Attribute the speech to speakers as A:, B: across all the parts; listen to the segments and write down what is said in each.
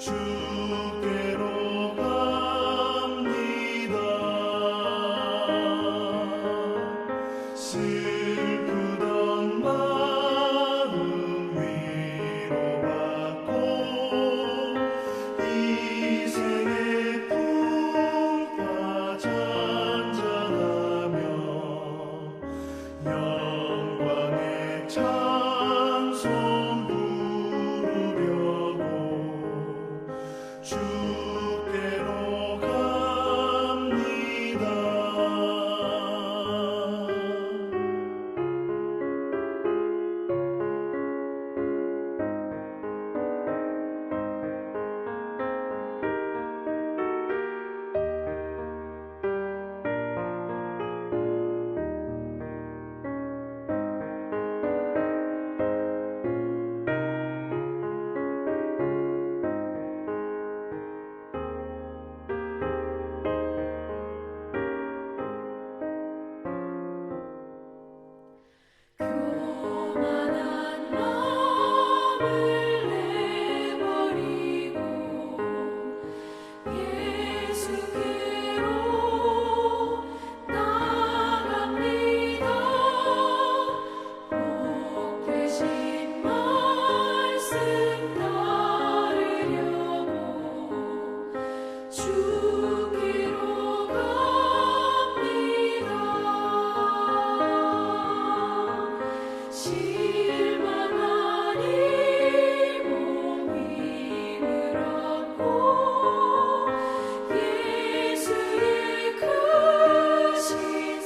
A: 주께로 갑니다. 슬프던 마음 위로받고 이생의 풍파 잔잔하며 영광의 찬송 부르려고 주께로 갑니다.
B: 교만한 마음을 내버리고 예수께로 나갑니다. 복 되신 말씀 따르려고 주께로 갑니다. 실망한 이 몸 힘을 얻고 예수의 크신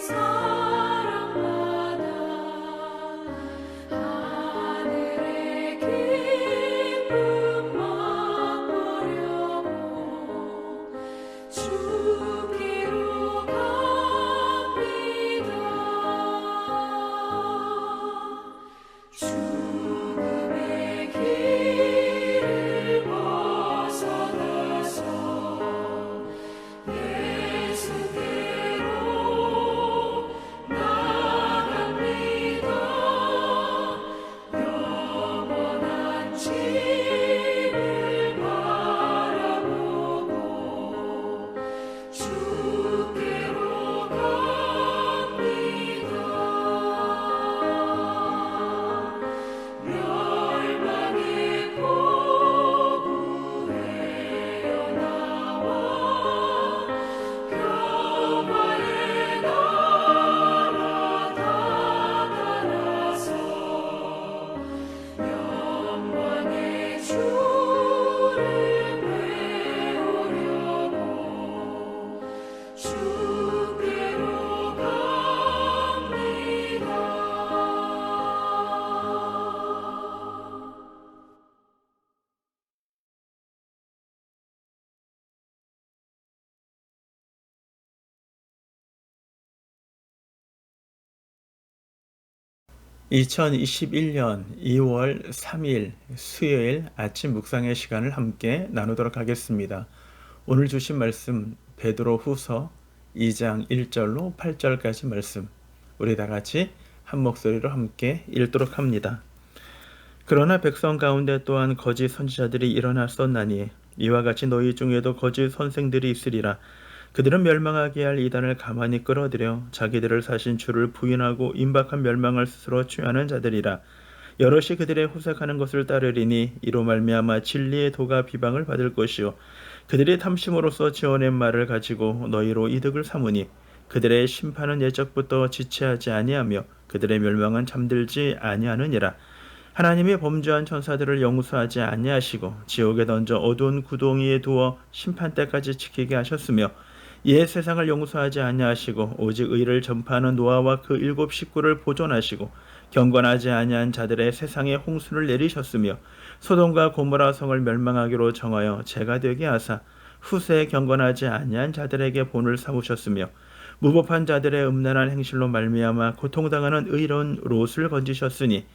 B: 사랑받아 하늘의 기쁨 맛보려고 주께로 갑니다. 죽음의 길을 벗어나서 예수께로 나갑니다. 영원한 집을 바라보고 주께로 갑니다. 멸망의 포구에어 나와 평화의 나라 다다라서 영광의 주를 배우려고 주께로 갑니다.
C: (2021년 2월 3일) 수요일 아침 묵상의 시간을 함께 나누도록 하겠습니다. 오늘 주신 말씀 베드로 후서 2장 1절로 8절까지 말씀, 우리 다 같이 한 목소리로 함께 읽도록 합니다. 그러나 백성 가운데 또한 거짓 선지자들이 일어났었나니 이와 같이 너희 중에도 거짓 선생들이 있으리라. 그들은 멸망하게 할 이단을 가만히 끌어들여 자기들을 사신 주를 부인하고 임박한 멸망을 스스로 취하는 자들이라. 여럿이 그들의 호색하는 것을 따르리니 이로 말미암아 진리의 도가 비방을 받을 것이요 그들이 탐심으로써 지어낸 말을 가지고 너희로 이득을 삼으니 그들의 심판은 예적부터 지체하지 아니하며 그들의 멸망은 잠들지 아니하느니라. 하나님이 범죄한 천사들을 용서하지 아니하시고 지옥에 던져 어두운 구덩이에 두어 심판 때까지 지키게 하셨으며 옛 세상을 용서하지 아니하시고 오직 의를 전파하는 노아와 그 7 식구를 보존하시고 경건하지 아니한 자들의 세상에 홍수를 내리셨으며 소돔과 고모라 성을 멸망하기로 정하여 죄가 되게 하사 후세에 경건하지 아니한 자들에게 본을 삼으셨으며 무법한 자들의 음란한 행실로 말미암아 고통당하는 의로운 롯을 건지셨으니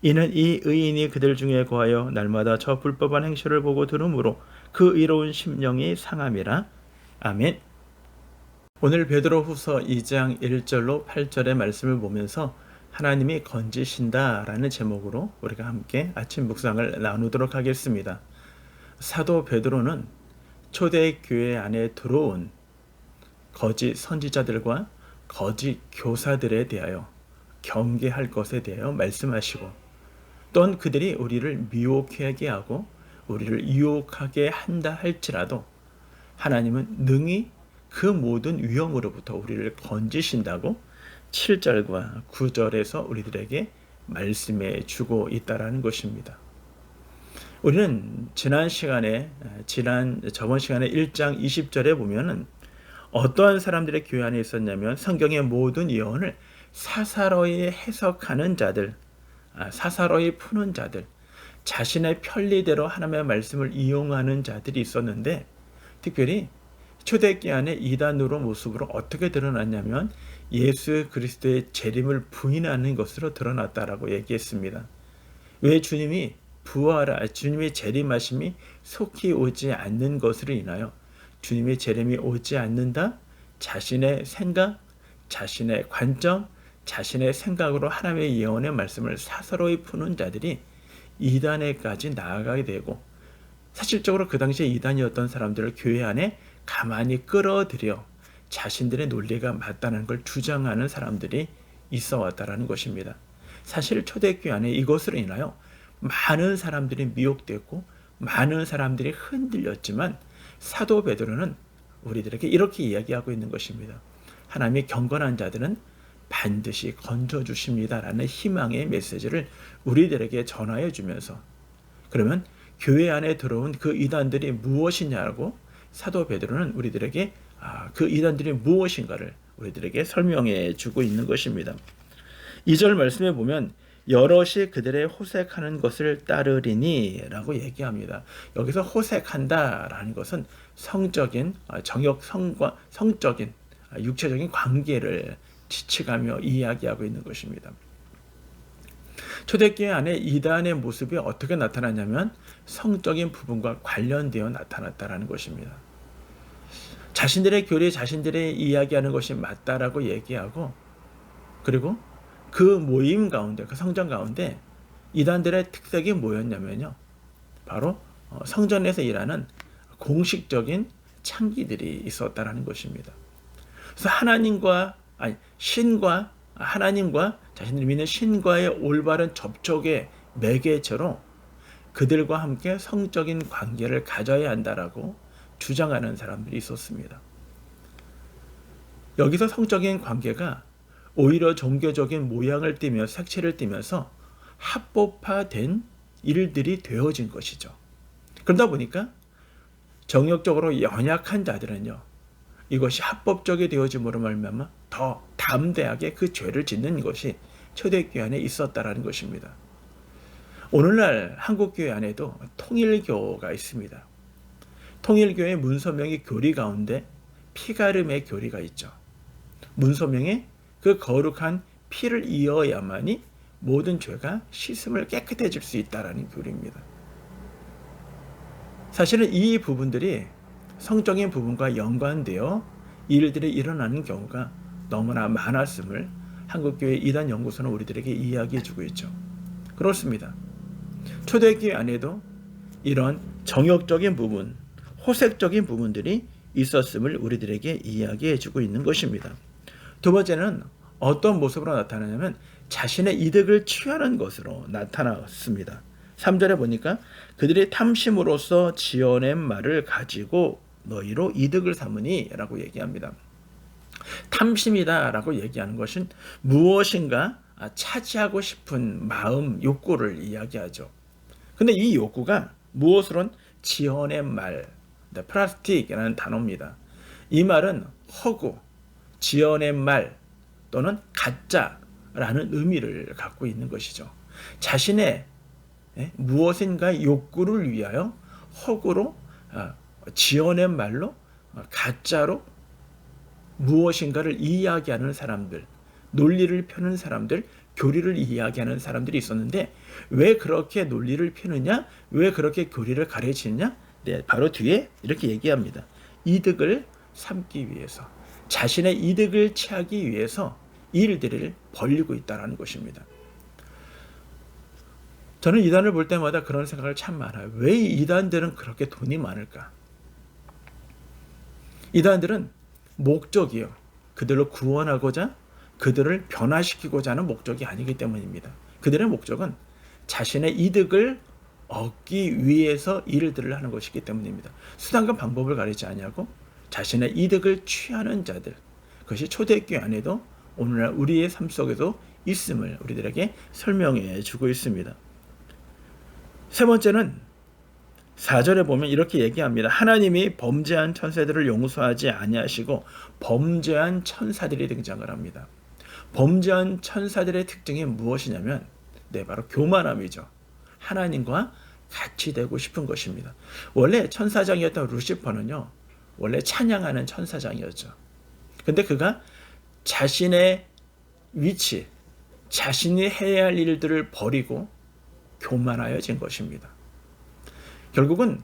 C: 이는 이 의인이 그들 중에 거하여 날마다 저 불법한 행실을 보고 들으므로 그 의로운 심령이 상함이라. 아멘. 오늘 베드로후서 2장 1절로 8절의 말씀을 보면서 하나님이 건지신다 라는 제목으로 우리가 함께 아침 묵상을 나누도록 하겠습니다. 사도 베드로는 초대교회 안에 들어온 거짓 선지자들과 거짓 교사들에 대하여 경계할 것에 대하여 말씀하시고, 또한 그들이 우리를 미혹하게 하고 우리를 유혹하게 한다 할지라도 하나님은 능히 그 모든 위험으로부터 우리를 건지신다고 7절과 9절에서 우리들에게 말씀해 주고 있다라는 것입니다. 우리는 저번 시간에 1장 20절에 보면은 어떠한 사람들의 교회 안에 있었냐면, 성경의 모든 예언을 사사로이 해석하는 자들, 사사로이 푸는 자들, 자신의 편리대로 하나님의 말씀을 이용하는 자들이 있었는데, 특별히 초대교회 안에 이단으로 모습으로 어떻게 드러났냐면 예수 그리스도의 재림을 부인하는 것으로 드러났다라고 얘기했습니다. 왜 주님이 주님의 재림하심이 속히 오지 않는 것으로 인하여 주님의 재림이 오지 않는다, 자신의 생각, 자신의 관점, 자신의 생각으로 하나님의 예언의 말씀을 사사로이 푸는 자들이 이단에까지 나아가게 되고, 사실적으로 그 당시에 이단이었던 사람들을 교회 안에 가만히 끌어들여 자신들의 논리가 맞다는 걸 주장하는 사람들이 있어 왔다라는 것입니다. 사실 초대교회 안에 이것으로 인하여 많은 사람들이 미혹되고 많은 사람들이 흔들렸지만, 사도 베드로는 우리들에게 이렇게 이야기하고 있는 것입니다. 하나님의 경건한 자들은 반드시 건져주십니다라는 희망의 메시지를 우리들에게 전하여 주면서, 그러면 교회 안에 들어온 그 이단들이 무엇이냐고 사도 베드로는 우리들에게 그 이단들이 무엇인가를 우리들에게 설명해 주고 있는 것입니다. 2절 말씀에 보면 여럿이 그들의 호색하는 것을 따르리니 라고 얘기합니다. 여기서 호색한다라는 것은 성적인 성적인 육체적인 관계를 지칭하며 이야기하고 있는 것입니다. 초대교회 안에 이단의 모습이 어떻게 나타났냐면 성적인 부분과 관련되어 나타났다라는 것입니다. 자신들의 교리, 자신들의 이야기하는 것이 맞다라고 얘기하고, 그리고 그 모임 가운데, 그 성전 가운데 이단들의 특색이 뭐였냐면요, 바로 성전에서 일하는 공식적인 창기들이 있었다라는 것입니다. 그래서 하나님과 자신들이 믿는 신과의 올바른 접촉의 매개체로 그들과 함께 성적인 관계를 가져야 한다라고 주장하는 사람들이 있었습니다. 여기서 성적인 관계가 오히려 종교적인 모양을 띠며 색채를 띠면서 합법화된 일들이 되어진 것이죠. 그러다 보니까 정욕적으로 연약한 자들은요, 이것이 합법적이 되어짐으로 말미암아 더 담대하게 그 죄를 짓는 것이 초대교회 안에 있었다라는 것입니다. 오늘날 한국교회 안에도 통일교가 있습니다. 통일교의 문서명의 교리 가운데 피가름의 교리가 있죠. 문서명에 그 거룩한 피를 이어야만이 모든 죄가 씻음을 깨끗해질 수 있다라는 교리입니다. 사실은 이 부분들이 성적인 부분과 연관되어 일들이 일어나는 경우가 너무나 많았음을 한국교회 이단연구소는 우리들에게 이야기해주고 있죠. 그렇습니다. 초대교회 안에도 이런 정욕적인 부분, 호색적인 부분들이 있었음을 우리들에게 이야기해주고 있는 것입니다. 두 번째는 어떤 모습으로 나타나냐면 자신의 이득을 취하는 것으로 나타났습니다. 3절에 보니까 그들이 탐심으로써 지어낸 말을 가지고 너희로 이득을 삼으니 라고 얘기합니다. 탐심이다 라고 얘기하는 것은 무엇인가 차지하고 싶은 마음, 욕구를 이야기하죠. 근데 이 욕구가 무엇으론 지어낸 말, 플라스틱이라는 단어입니다. 이 말은 허구, 지어낸 말 또는 가짜라는 의미를 갖고 있는 것이죠. 자신의 무엇인가 욕구를 위하여 허구로 지어낸 말로 가짜로 무엇인가를 이야기하는 사람들, 논리를 펴는 사람들, 교리를 이야기하는 사람들이 있었는데 왜 그렇게 논리를 펴느냐? 왜 그렇게 교리를 가르치느냐? 네, 바로 뒤에 이렇게 얘기합니다. 이득을 삼기 위해서, 자신의 이득을 취하기 위해서 이 일들을 벌이고 있다는 것입니다. 저는 이단을 볼 때마다 그런 생각을 참 많아요. 왜 이 이단들은 그렇게 돈이 많을까? 이단들은 목적이요. 그들을 구원하고자, 그들을 변화시키고자 하는 목적이 아니기 때문입니다. 그들의 목적은 자신의 이득을 얻기 위해서 일들을 하는 것이기 때문입니다. 수단과 방법을 가리지 아니하고 자신의 이득을 취하는 자들, 그것이 초대교회 안에도 오늘날 우리의 삶 속에도 있음을 우리들에게 설명해 주고 있습니다. 세 번째는 4절에 보면 이렇게 얘기합니다. 하나님이 범죄한 천사들을 용서하지 아니하시고 범죄한 천사들이 등장을 합니다. 범죄한 천사들의 특징이 무엇이냐면 바로 교만함이죠. 하나님과 같이 되고 싶은 것입니다. 원래 천사장이었던 루시퍼는요, 원래 찬양하는 천사장이었죠. 근데 그가 자신의 위치, 자신이 해야 할 일들을 버리고 교만하여진 것입니다. 결국은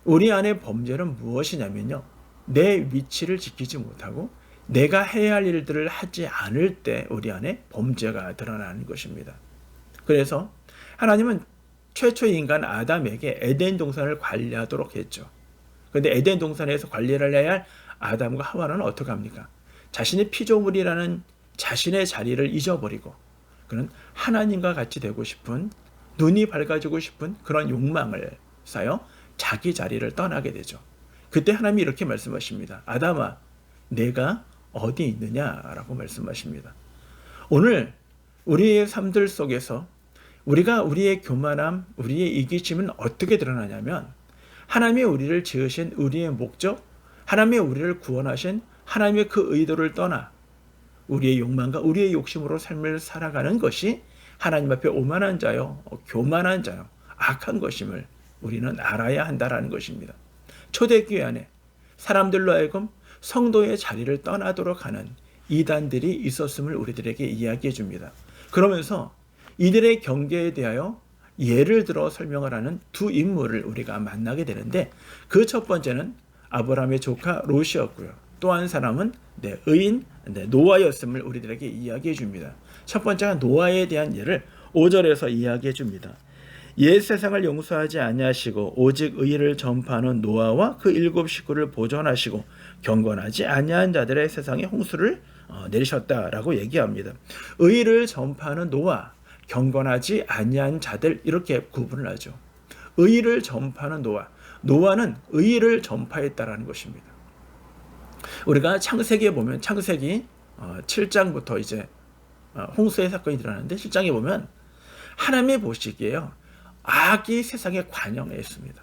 C: 우리 안의 범죄는 무엇이냐면요, 내 위치를 지키지 못하고 내가 해야 할 일들을 하지 않을 때 우리 안에 범죄가 드러나는 것입니다. 그래서 하나님은 최초 인간 아담에게 에덴 동산을 관리하도록 했죠. 그런데 에덴 동산에서 관리를 해야 할 아담과 하와는 어떻게 합니까? 자신의 피조물이라는 자신의 자리를 잊어버리고 그는 하나님과 같이 되고 싶은, 눈이 밝아지고 싶은 그런 욕망을 쌓여 자기 자리를 떠나게 되죠. 그때 하나님이 이렇게 말씀하십니다. 아담아, 내가 어디 있느냐라고 말씀하십니다. 오늘 우리의 삶들 속에서 우리가 우리의 교만함, 우리의 이기심은 어떻게 드러나냐면 하나님이 우리를 지으신 우리의 목적, 하나님이 우리를 구원하신 하나님의 그 의도를 떠나 우리의 욕망과 우리의 욕심으로 삶을 살아가는 것이 하나님 앞에 오만한 자요, 교만한 자요, 악한 것임을 우리는 알아야 한다라는 것입니다. 초대교회 안에 사람들로 하여금 성도의 자리를 떠나도록 하는 이단들이 있었음을 우리들에게 이야기해 줍니다. 그러면서 이들의 경계에 대하여 예를 들어 설명을 하는 두 인물을 우리가 만나게 되는데, 그 첫 번째는 아브라함의 조카 롯이었고요. 또 한 사람은 의인 노아였음을 우리들에게 이야기해 줍니다. 첫 번째가 노아에 대한 예를 5절에서 이야기해 줍니다. 옛 세상을 용서하지 아니하시고 오직 의를 전파하는 노아와 그 7 식구를 보존하시고 경건하지 아니한 자들의 세상에 홍수를 내리셨다라고 얘기합니다. 의를 전파하는 노아, 경건하지 아니한 자들, 이렇게 구분을 하죠. 의를 전파하는 노아, 노아는 의를 전파했다라는 것입니다. 우리가 창세기에 보면 창세기 7장부터 이제 홍수의 사건이 일어나는데 7장에 보면 하나님의 보시기에요, 악이 세상에 관영했습니다.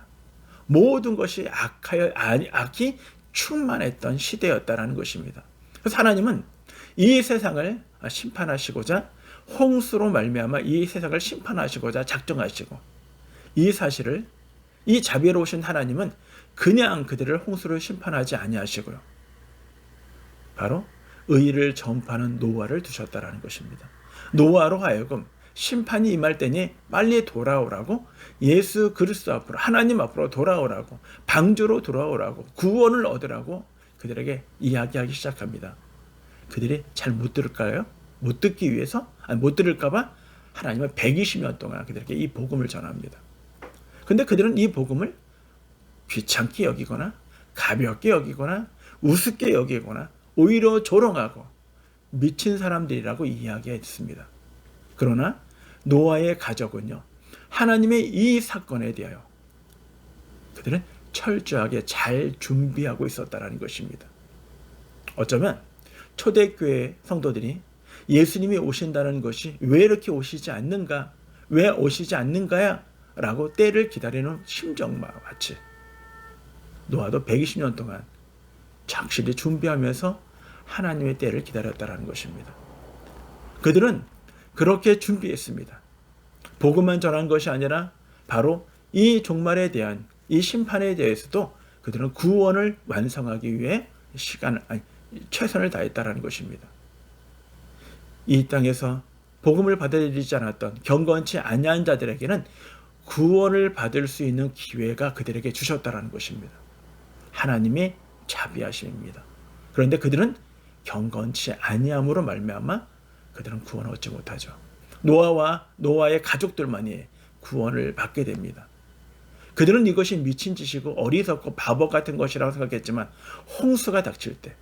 C: 모든 것이 악이 충만했던 시대였다라는 것입니다. 그래서 하나님은 이 세상을 심판하시고자 홍수로 말미암아 이 세상을 심판하시고자 작정하시고, 이 사실을, 이 자비로우신 하나님은 그냥 그들을 홍수로 심판하지 아니하시고요, 바로 의를 전파하는 노아를 두셨다라는 것입니다. 노아로 하여금 심판이 임할 때니 빨리 돌아오라고, 예수 그리스도 앞으로, 하나님 앞으로 돌아오라고, 방주로 돌아오라고, 구원을 얻으라고 그들에게 이야기하기 시작합니다. 그들이 잘 못 들을까요? 못 듣기 위해서? 못 들을까봐 하나님은 120년 동안 그들에게 이 복음을 전합니다. 근데 그들은 이 복음을 귀찮게 여기거나 가볍게 여기거나 우습게 여기거나 오히려 조롱하고 미친 사람들이라고 이야기했습니다. 그러나 노아의 가족은요, 하나님의 이 사건에 대하여 그들은 철저하게 잘 준비하고 있었다는 것입니다. 어쩌면 초대교회 성도들이 예수님이 오신다는 것이 왜 이렇게 오시지 않는가, 왜 오시지 않는가야 라고 때를 기다리는 심정과 같이 노아도 120년 동안 착실히 준비하면서 하나님의 때를 기다렸다는 것입니다. 그들은 그렇게 준비했습니다. 복음만 전한 것이 아니라 바로 이 종말에 대한, 이 심판에 대해서도 그들은 구원을 완성하기 위해 최선을 다했다는 것입니다. 이 땅에서 복음을 받아들이지 않았던 경건치 아니한 자들에게는 구원을 받을 수 있는 기회가 그들에게 주셨다는 것입니다. 하나님의 자비하심입니다. 그런데 그들은 경건치 아니함으로 말미암아 그들은 구원을 얻지 못하죠. 노아와 노아의 가족들만이 구원을 받게 됩니다. 그들은 이것이 미친 짓이고 어리석고 바보 같은 것이라고 생각했지만 홍수가 닥칠 때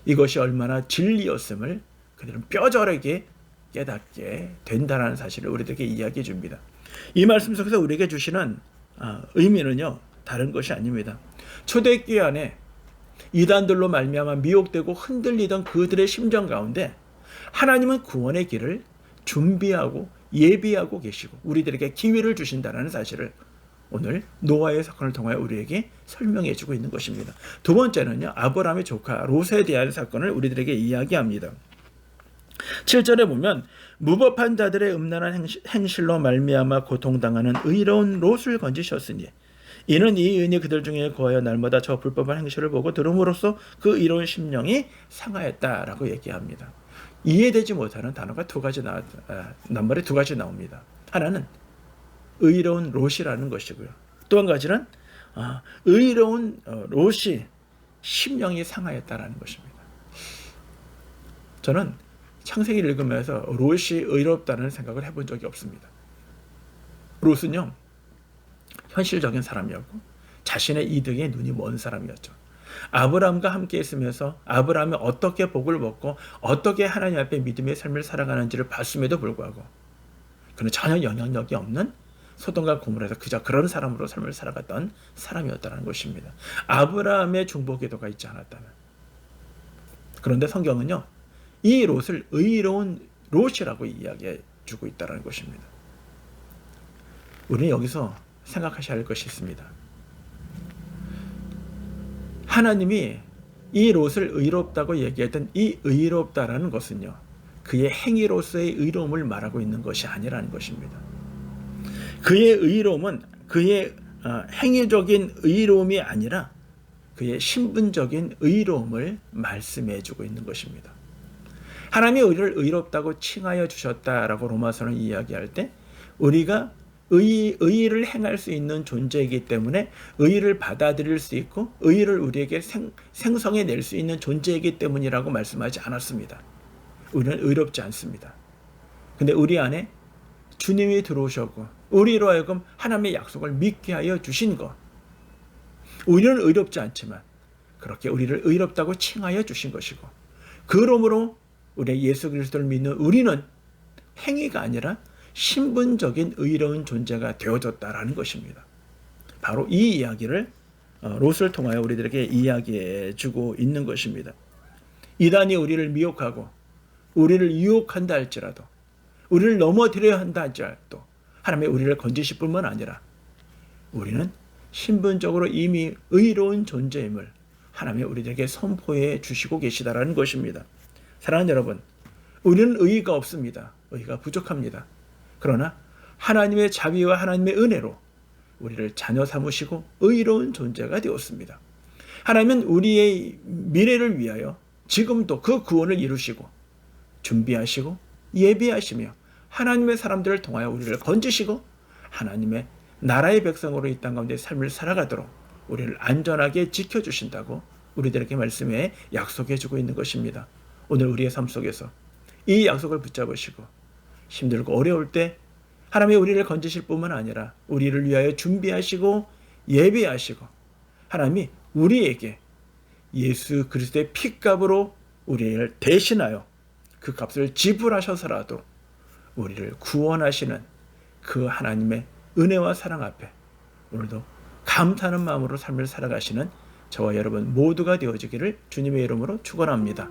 C: 이것이 얼마나 진리였음을 그들은 뼈저리게 깨닫게 된다는 사실을 우리들에게 이야기해 줍니다. 이 말씀 속에서 우리에게 주시는 의미는요, 다른 것이 아닙니다. 초대교회 안에 이단들로 말미암아 미혹되고 흔들리던 그들의 심정 가운데 하나님은 구원의 길을 준비하고 예비하고 계시고 우리들에게 기회를 주신다는 사실을 오늘 노아의 사건을 통해 우리에게 설명해 주고 있는 것입니다. 두 번째는요, 아브라함의 조카 롯에 대한 사건을 우리들에게 이야기합니다. 7절에 보면 무법한 자들의 음란한 행실로 말미암아 고통당하는 의로운 롯을 건지셨으니 이는 이 의인이 그들 중에 거하여 날마다 저 불법한 행실을 보고 들음으로써 그 의로운 심령이 상하였다라고 얘기합니다. 이해되지 못하는 단어가 낱말이 두 가지 나옵니다. 하나는 의로운 롯이라는 것이고요. 또 한 가지는 의로운 롯이 심령이 상하였다라는 것입니다. 저는 창세기를 읽으면서 롯이 의롭다는 생각을 해본 적이 없습니다. 롯은요, 현실적인 사람이었고 자신의 이득에 눈이 먼 사람이었죠. 아브라함과 함께 있으면서 아브라함이 어떻게 복을 받고 어떻게 하나님 앞에 믿음의 삶을 살아가는지를 봤음에도 불구하고 그는 전혀 영향력이 없는 소돔과 고모라에서 그저 그런 사람으로 삶을 살아갔던 사람이었다는 것입니다. 아브라함의 중보기도가 있지 않았다면. 그런데 성경은요, 이 롯을 의로운 롯이라고 이야기해 주고 있다는 것입니다. 우리는 여기서 생각하셔야 할 것이 있습니다. 하나님이 이 롯을 의롭다고 얘기했던 이 의롭다라는 것은요, 그의 행위로서의 의로움을 말하고 있는 것이 아니라는 것입니다. 그의 의로움은 그의 행위적인 의로움이 아니라 그의 신분적인 의로움을 말씀해 주고 있는 것입니다. 하나님이 우리를 의롭다고 칭하여 주셨다라고 로마서는 이야기할 때 우리가 의를 행할 수 있는 존재이기 때문에 의를 받아들일 수 있고 의를 우리에게 생성해낼 수 있는 존재이기 때문이라고 말씀하지 않았습니다. 우리는 의롭지 않습니다. 근데 우리 안에 주님이 들어오셨고 우리로 하여금 하나님의 약속을 믿게 하여 주신 것, 우리는 의롭지 않지만 그렇게 우리를 의롭다고 칭하여 주신 것이고, 그러므로 우리 예수 그리스도를 믿는 우리는 행위가 아니라 신분적인 의로운 존재가 되어졌다라는 것입니다. 바로 이 이야기를 롯을 통하여 우리들에게 이야기해 주고 있는 것입니다. 이단이 우리를 미혹하고 우리를 유혹한다 할지라도, 우리를 넘어뜨려야 한다 할지라도 하나님의 우리를 건지실 뿐만 아니라 우리는 신분적으로 이미 의로운 존재임을 하나님이 우리에게 선포해 주시고 계시다라는 것입니다. 사랑하는 여러분, 우리는 의의가 없습니다. 의의가 부족합니다. 그러나 하나님의 자비와 하나님의 은혜로 우리를 자녀 삼으시고 의로운 존재가 되었습니다. 하나님은 우리의 미래를 위하여 지금도 그 구원을 이루시고 준비하시고 예비하시며 하나님의 사람들을 통하여 우리를 건지시고 하나님의 나라의 백성으로 이 땅 가운데 삶을 살아가도록 우리를 안전하게 지켜주신다고 우리들에게 말씀에 약속해 주고 있는 것입니다. 오늘 우리의 삶 속에서 이 약속을 붙잡으시고 힘들고 어려울 때 하나님이 우리를 건지실 뿐만 아니라 우리를 위하여 준비하시고 예비하시고 하나님이 우리에게 예수 그리스도의 피값으로 우리를 대신하여 그 값을 지불하셔서라도 우리를 구원하시는 그 하나님의 은혜와 사랑 앞에 오늘도 감사하는 마음으로 삶을 살아가시는 저와 여러분 모두가 되어지기를 주님의 이름으로 축원합니다.